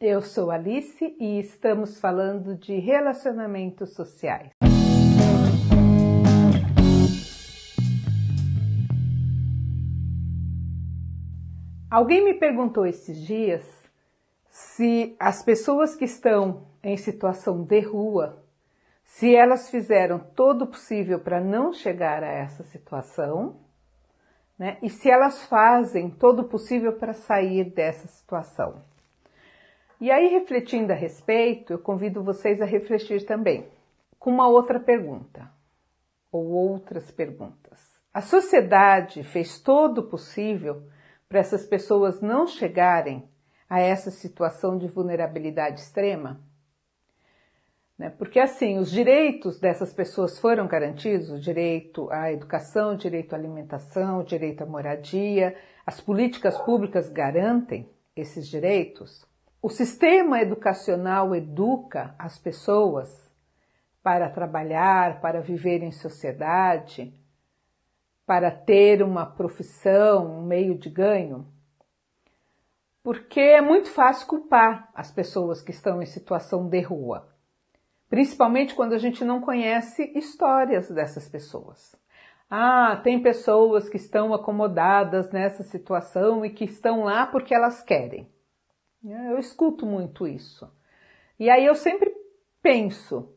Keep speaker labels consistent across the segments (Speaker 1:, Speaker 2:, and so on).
Speaker 1: Eu sou Alice e estamos falando de relacionamentos sociais. Alguém me perguntou esses dias se as pessoas que estão em situação de rua, se elas fizeram todo o possível para não chegar a essa situação, né? E se elas fazem todo o possível para sair dessa situação. E aí, refletindo a respeito, eu convido vocês a refletir também com uma outra pergunta, ou outras perguntas. A sociedade fez todo o possível para essas pessoas não chegarem a essa situação de vulnerabilidade extrema? Porque assim, os direitos dessas pessoas foram garantidos, o direito à educação, o direito à alimentação, o direito à moradia, as políticas públicas garantem esses direitos? O sistema educacional educa as pessoas para trabalhar, para viver em sociedade, para ter uma profissão, um meio de ganho? Porque é muito fácil culpar as pessoas que estão em situação de rua, principalmente quando a gente não conhece histórias dessas pessoas. Ah, tem pessoas que estão acomodadas nessa situação e que estão lá porque elas querem. Eu escuto muito isso. E aí eu sempre penso,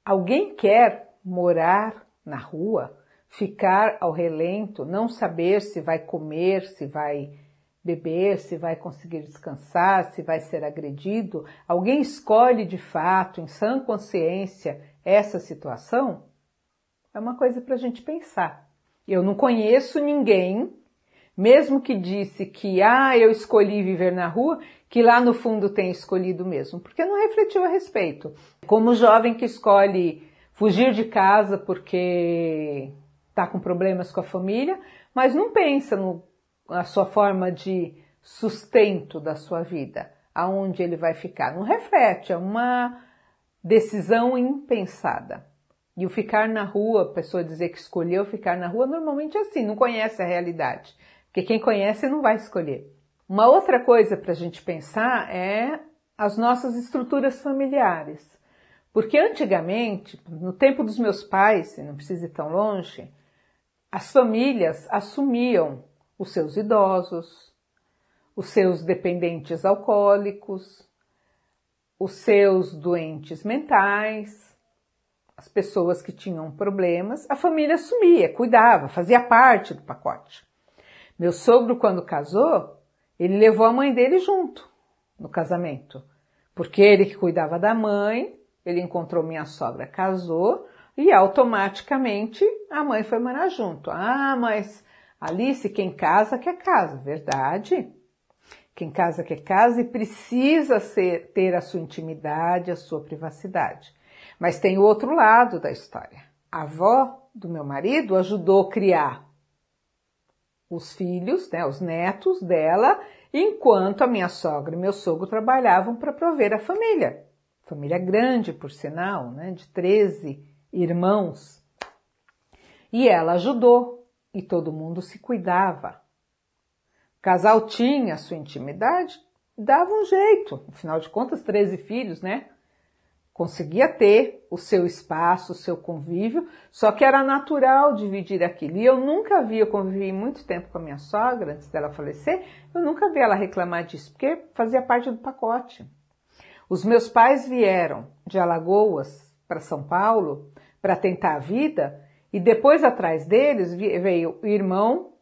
Speaker 1: alguém quer morar na rua, ficar ao relento, não saber se vai comer, se vai beber, se vai conseguir descansar, se vai ser agredido? Alguém escolhe de fato, em sã consciência, essa situação? É uma coisa para a gente pensar. Eu não conheço ninguém, mesmo que disse que eu escolhi viver na rua, que lá no fundo tem escolhido mesmo, porque não refletiu a respeito. Como o jovem que escolhe fugir de casa porque está com problemas com a família, mas não pensa na sua forma de sustento da sua vida, aonde ele vai ficar. Não reflete, é uma decisão impensada. E o ficar na rua, a pessoa dizer que escolheu ficar na rua, normalmente é assim, não conhece a realidade. Porque quem conhece não vai escolher. Uma outra coisa para a gente pensar é as nossas estruturas familiares. Porque antigamente, no tempo dos meus pais, não precisa ir tão longe, as famílias assumiam os seus idosos, os seus dependentes alcoólicos, os seus doentes mentais, as pessoas que tinham problemas, a família assumia, cuidava, fazia parte do pacote. Meu sogro, quando casou, ele levou a mãe dele junto no casamento, porque ele que cuidava da mãe, ele encontrou minha sogra, casou e automaticamente a mãe foi morar junto. Ah, mas Alice, quem casa quer casa, verdade? Quem casa quer casa e precisa ter a sua intimidade, a sua privacidade. Mas tem o outro lado da história. A avó do meu marido ajudou a criar os filhos, os netos dela, enquanto a minha sogra e meu sogro trabalhavam para prover a família. Família grande, por sinal, de 13 irmãos. E ela ajudou, e todo mundo se cuidava. O casal tinha a sua intimidade, dava um jeito. Afinal de contas, 13 filhos, conseguia ter o seu espaço, o seu convívio, só que era natural dividir aquilo. E eu nunca vi, eu convivi muito tempo com a minha sogra, antes dela falecer, eu nunca vi ela reclamar disso, porque fazia parte do pacote. Os meus pais vieram de Alagoas para São Paulo para tentar a vida, e depois atrás deles veio o irmão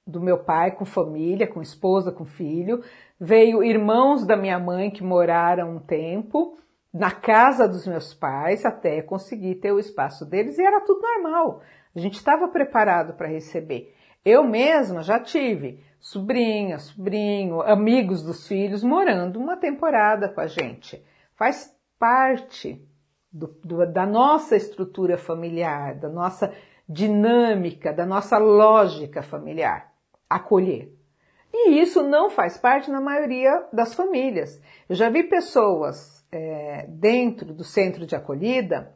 Speaker 1: do meu pai com família, com esposa, com filho, veio irmãos da minha mãe que moraram um tempo na casa dos meus pais até conseguir ter o espaço deles, e era tudo normal. A gente estava preparado para receber. Eu mesma já tive sobrinha, sobrinho, amigos dos filhos morando uma temporada com a gente. Faz parte da nossa estrutura familiar, da nossa dinâmica, da nossa lógica familiar, acolher. E isso não faz parte na maioria das famílias. Eu já vi pessoas dentro do centro de acolhida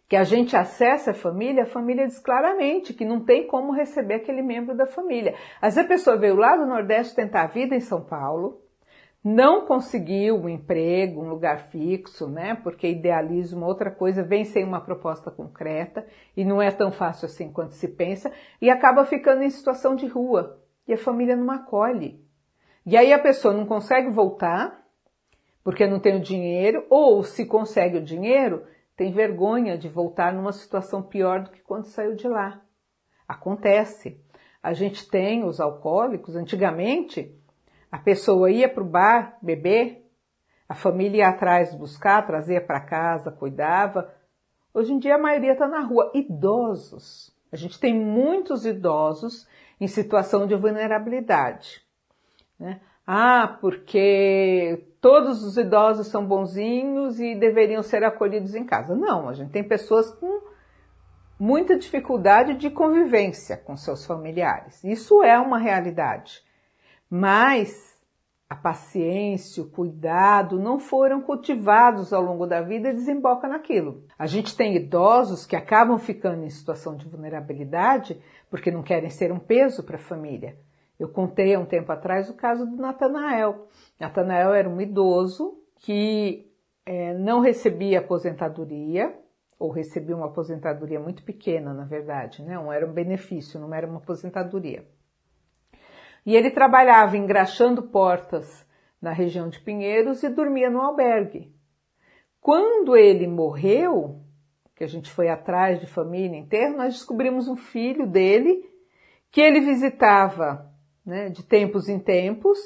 Speaker 1: que a gente acessa a família diz claramente que não tem como receber aquele membro da família. Às vezes a pessoa veio lá do Nordeste tentar a vida em São Paulo, não conseguiu um emprego, um lugar fixo, né? Porque idealiza uma outra coisa, vem sem uma proposta concreta e não é tão fácil assim quanto se pensa e acaba ficando em situação de rua e a família não acolhe. E aí a pessoa não consegue voltar porque não tem o dinheiro, ou se consegue o dinheiro, tem vergonha de voltar numa situação pior do que quando saiu de lá. Acontece. A gente tem os alcoólicos, antigamente a pessoa ia para o bar beber, a família ia atrás buscar, trazia para casa, cuidava. Hoje em dia a maioria está na rua. Idosos. A gente tem muitos idosos em situação de vulnerabilidade, né? Ah, porque todos os idosos são bonzinhos e deveriam ser acolhidos em casa. Não, a gente tem pessoas com muita dificuldade de convivência com seus familiares. Isso é uma realidade. Mas a paciência, o cuidado não foram cultivados ao longo da vida e desemboca naquilo. A gente tem idosos que acabam ficando em situação de vulnerabilidade porque não querem ser um peso para a família. Eu contei há um tempo atrás o caso do Natanael. Natanael era um idoso que não recebia aposentadoria, ou recebia uma aposentadoria muito pequena, na verdade, né? Era um benefício, não era uma aposentadoria. E ele trabalhava engraxando portas na região de Pinheiros e dormia no albergue. Quando ele morreu, que a gente foi atrás de família, enterro, nós descobrimos um filho dele que ele visitava, né, de tempos em tempos,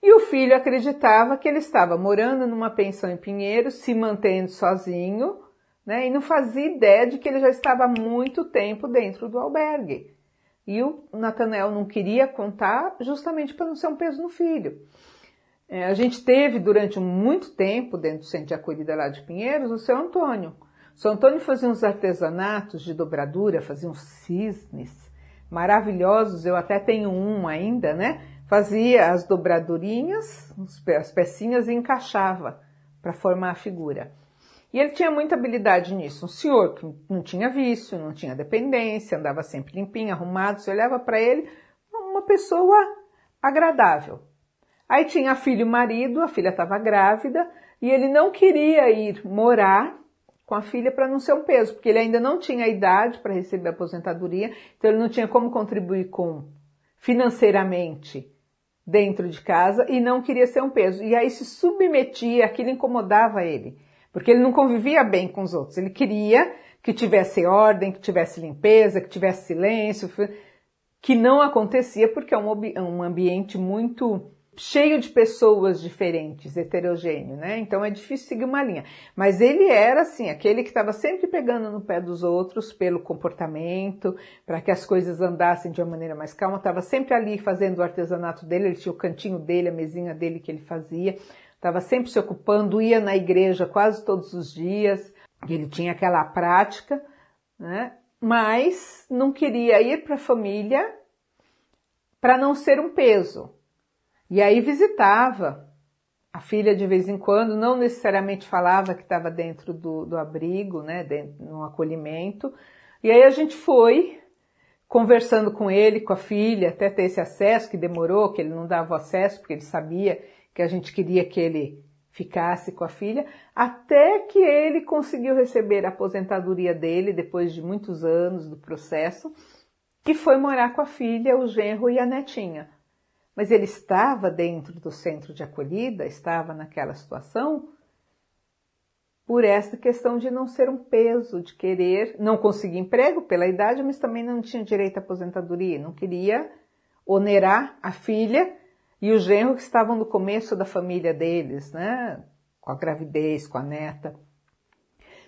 Speaker 1: e o filho acreditava que ele estava morando numa pensão em Pinheiros, se mantendo sozinho, né, e não fazia ideia de que ele já estava há muito tempo dentro do albergue. E o Natanael não queria contar justamente para não ser um peso no filho. A gente teve durante muito tempo, dentro do centro de acolhida lá de Pinheiros, o seu Antônio. O seu Antônio fazia uns artesanatos de dobradura, fazia uns cisnes maravilhosos, eu até tenho um ainda, né? Fazia as dobradurinhas, as pecinhas e encaixava para formar a figura. E ele tinha muita habilidade nisso. Um senhor que não tinha vício, não tinha dependência, andava sempre limpinho, arrumado. Você olhava para ele, uma pessoa agradável. Aí tinha filho e marido, a filha estava grávida e ele não queria ir morar com a filha para não ser um peso, porque ele ainda não tinha idade para receber a aposentadoria, então ele não tinha como contribuir financeiramente dentro de casa e não queria ser um peso. E aí se submetia, aquilo incomodava ele. Porque ele não convivia bem com os outros. Ele queria que tivesse ordem, que tivesse limpeza, que tivesse silêncio, que não acontecia porque é um ambiente muito cheio de pessoas diferentes, heterogêneo, né? Então é difícil seguir uma linha. Mas ele era, assim, aquele que estava sempre pegando no pé dos outros pelo comportamento, para que as coisas andassem de uma maneira mais calma. Estava sempre ali fazendo o artesanato dele, ele tinha o cantinho dele, a mesinha dele que ele fazia. Estava sempre se ocupando, ia na igreja quase todos os dias, ele tinha aquela prática, né? Mas não queria ir para a família para não ser um peso. E aí visitava a filha de vez em quando, não necessariamente falava que estava dentro do abrigo, né? No acolhimento. E aí a gente foi conversando com ele, com a filha, até ter esse acesso, que demorou, que ele não dava acesso, porque ele sabia que a gente queria que ele ficasse com a filha, até que ele conseguiu receber a aposentadoria dele, depois de muitos anos do processo, e foi morar com a filha, o genro e a netinha. Mas ele estava dentro do centro de acolhida, estava naquela situação, por essa questão de não ser um peso, de querer, não conseguir emprego pela idade, mas também não tinha direito à aposentadoria, não queria onerar a filha e o genro que estavam no começo da família deles, né? Com a gravidez, com a neta.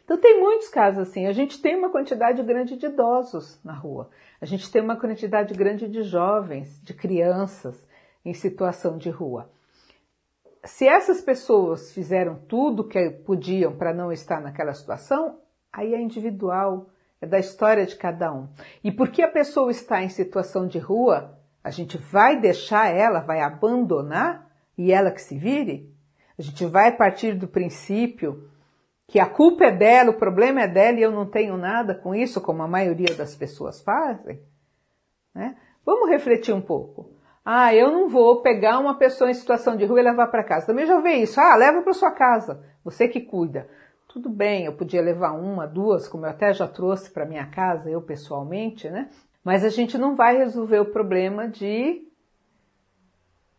Speaker 1: Então tem muitos casos assim. A gente tem uma quantidade grande de idosos na rua. A gente tem uma quantidade grande de jovens, de crianças em situação de rua. Se essas pessoas fizeram tudo que podiam para não estar naquela situação, aí é individual, é da história de cada um. E porque a pessoa está em situação de rua, a gente vai deixar ela, vai abandonar e ela que se vire? A gente vai partir do princípio que a culpa é dela, o problema é dela e eu não tenho nada com isso, como a maioria das pessoas fazem? Né? Vamos refletir um pouco. Ah, eu não vou pegar uma pessoa em situação de rua e levar para casa. Também já ouvi isso. Ah, leva para sua casa, você que cuida. Tudo bem, eu podia levar uma, duas, como eu até já trouxe para minha casa, eu pessoalmente, né? Mas a gente não vai resolver o problema de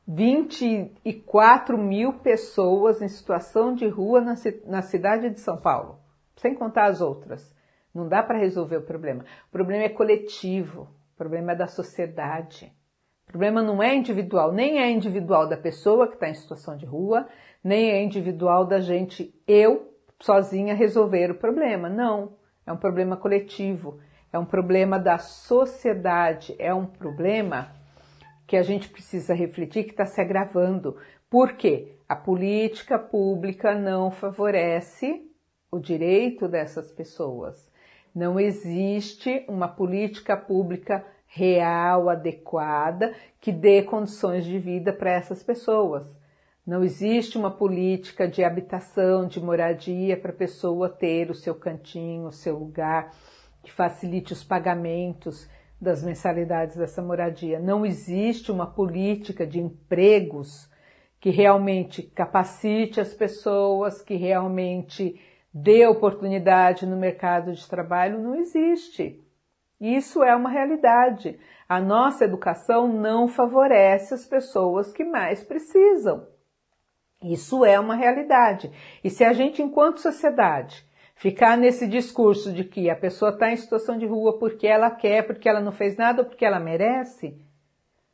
Speaker 1: 24 mil pessoas em situação de rua na cidade de São Paulo, sem contar as outras. Não dá para resolver o problema. O problema é coletivo, o problema é da sociedade. O problema não é individual, nem é individual da pessoa que está em situação de rua, nem é individual da gente, eu, sozinha, resolver o problema. Não, é um problema coletivo, é um problema da sociedade, é um problema que a gente precisa refletir que está se agravando. Por quê? A política pública não favorece o direito dessas pessoas. Não existe uma política pública real, adequada, que dê condições de vida para essas pessoas. Não existe uma política de habitação, de moradia para a pessoa ter o seu cantinho, o seu lugar, que facilite os pagamentos das mensalidades dessa moradia. Não existe uma política de empregos que realmente capacite as pessoas, que realmente dê oportunidade no mercado de trabalho. Não existe. Isso é uma realidade. A nossa educação não favorece as pessoas que mais precisam. Isso é uma realidade. E se a gente, enquanto sociedade, ficar nesse discurso de que a pessoa está em situação de rua porque ela quer, porque ela não fez nada ou porque ela merece,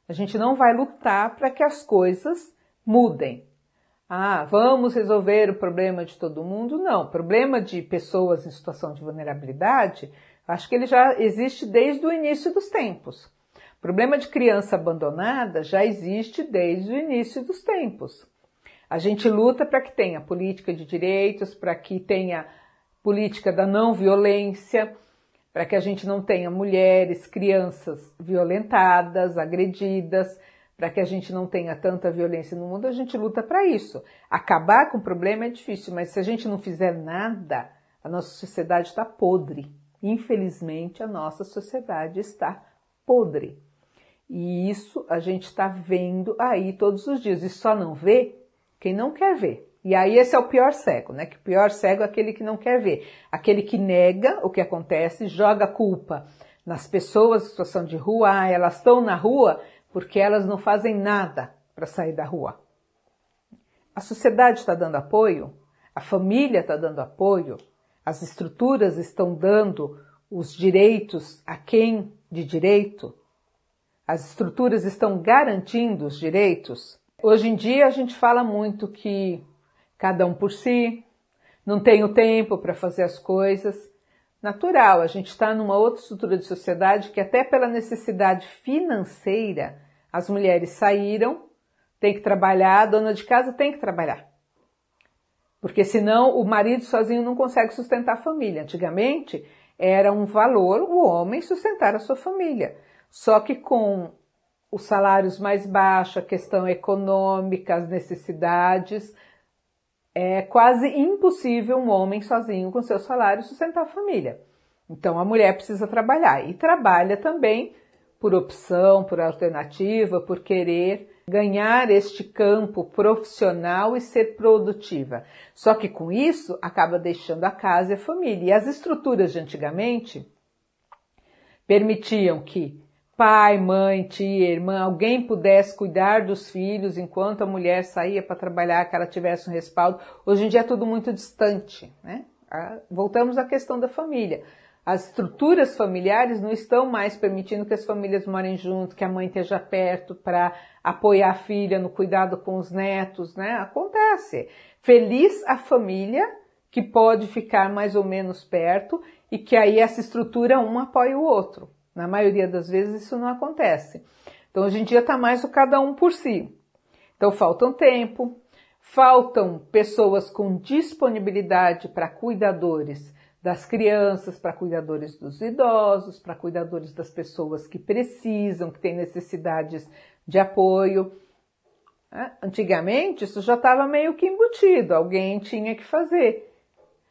Speaker 1: a gente não vai lutar para que as coisas mudem. Ah, vamos resolver o problema de todo mundo? Não, o problema de pessoas em situação de vulnerabilidade, acho que ele já existe desde o início dos tempos. O problema de criança abandonada já existe desde o início dos tempos. A gente luta para que tenha política de direitos, para que tenha política da não violência, para que a gente não tenha mulheres, crianças violentadas, agredidas, para que a gente não tenha tanta violência no mundo, a gente luta para isso. Acabar com o problema é difícil, mas se a gente não fizer nada, a nossa sociedade está podre. Infelizmente, a nossa sociedade está podre. E isso a gente está vendo aí todos os dias. E só não vê quem não quer ver. E aí esse é o pior cego, né? Que o pior cego é aquele que não quer ver. Aquele que nega o que acontece, joga a culpa nas pessoas em situação de rua. Ah, elas estão na rua porque elas não fazem nada para sair da rua. A sociedade está dando apoio, a família está dando apoio, as estruturas estão dando os direitos a quem de direito, as estruturas estão garantindo os direitos. Hoje em dia a gente fala muito que cada um por si, não tem o tempo para fazer as coisas. Natural, a gente está numa outra estrutura de sociedade que até pela necessidade financeira as mulheres saíram, tem que trabalhar, a dona de casa tem que trabalhar. Porque senão o marido sozinho não consegue sustentar a família. Antigamente era um valor o homem sustentar a sua família. Só que com os salários mais baixos, a questão econômica, as necessidades, é quase impossível um homem sozinho com seu salário sustentar a família. Então a mulher precisa trabalhar e trabalha também por opção, por alternativa, por querer ganhar este campo profissional e ser produtiva. Só que com isso acaba deixando a casa e a família. E as estruturas de antigamente permitiam que pai, mãe, tia, irmã, alguém pudesse cuidar dos filhos enquanto a mulher saía para trabalhar, que ela tivesse um respaldo. Hoje em dia é tudo muito distante, né? Voltamos à questão da família. As estruturas familiares não estão mais permitindo que as famílias morem junto, que a mãe esteja perto para apoiar a filha no cuidado com os netos, né? Acontece. Feliz a família que pode ficar mais ou menos perto e que aí essa estrutura um apoia o outro. Na maioria das vezes isso não acontece. Então hoje em dia está mais o cada um por si. Então faltam tempo, faltam pessoas com disponibilidade para cuidadores das crianças, para cuidadores dos idosos, para cuidadores das pessoas que precisam, que têm necessidades de apoio. Antigamente isso já estava meio que embutido, alguém tinha que fazer.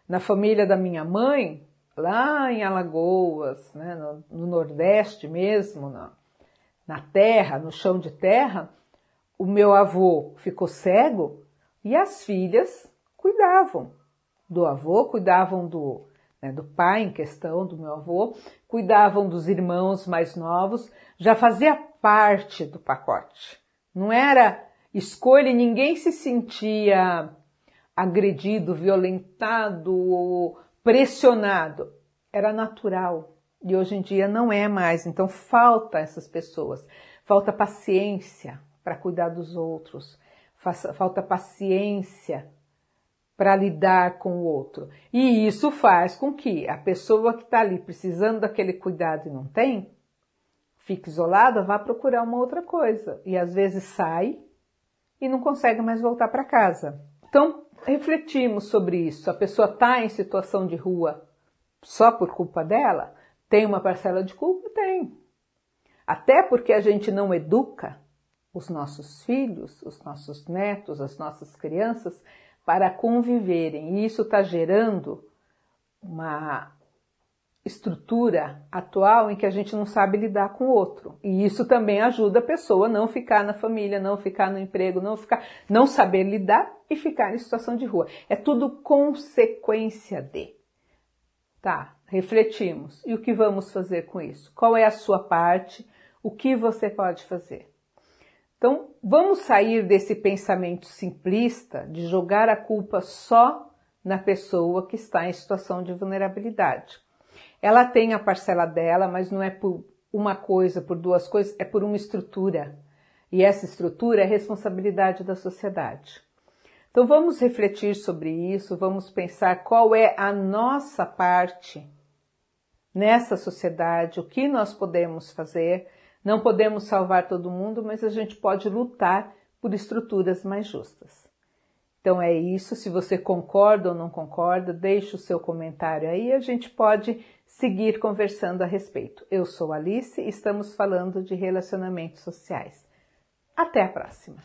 Speaker 1: Na família da minha mãe, lá em Alagoas, né, no Nordeste mesmo, na terra, no chão de terra, o meu avô ficou cego e as filhas cuidavam do avô, cuidavam do pai em questão, do meu avô, cuidavam dos irmãos mais novos, já fazia parte do pacote. Não era escolha e ninguém se sentia agredido, violentado ou pressionado. Era natural. E hoje em dia não é mais. Então falta essas pessoas. Falta paciência para cuidar dos outros. Falta paciência para lidar com o outro. E isso faz com que a pessoa que está ali precisando daquele cuidado e não tem, fique isolada, vá procurar uma outra coisa. E às vezes sai e não consegue mais voltar para casa. Então, refletimos sobre isso. A pessoa está em situação de rua só por culpa dela? Tem uma parcela de culpa? Tem. Até porque a gente não educa os nossos filhos, os nossos netos, as nossas crianças para conviverem. E isso está gerando uma estrutura atual em que a gente não sabe lidar com o outro. E isso também ajuda a pessoa a não ficar na família, não ficar no emprego, não saber lidar e ficar em situação de rua. É tudo consequência de. Tá, refletimos. E o que vamos fazer com isso? Qual é a sua parte? O que você pode fazer? Então, vamos sair desse pensamento simplista de jogar a culpa só na pessoa que está em situação de vulnerabilidade. Ela tem a parcela dela, mas não é por uma coisa, por duas coisas, é por uma estrutura. E essa estrutura é responsabilidade da sociedade. Então vamos refletir sobre isso, vamos pensar qual é a nossa parte nessa sociedade, o que nós podemos fazer. Não podemos salvar todo mundo, mas a gente pode lutar por estruturas mais justas. Então é isso, se você concorda ou não concorda, deixe o seu comentário aí, a gente pode seguir conversando a respeito. Eu sou Alice e estamos falando de relacionamentos sociais. Até a próxima!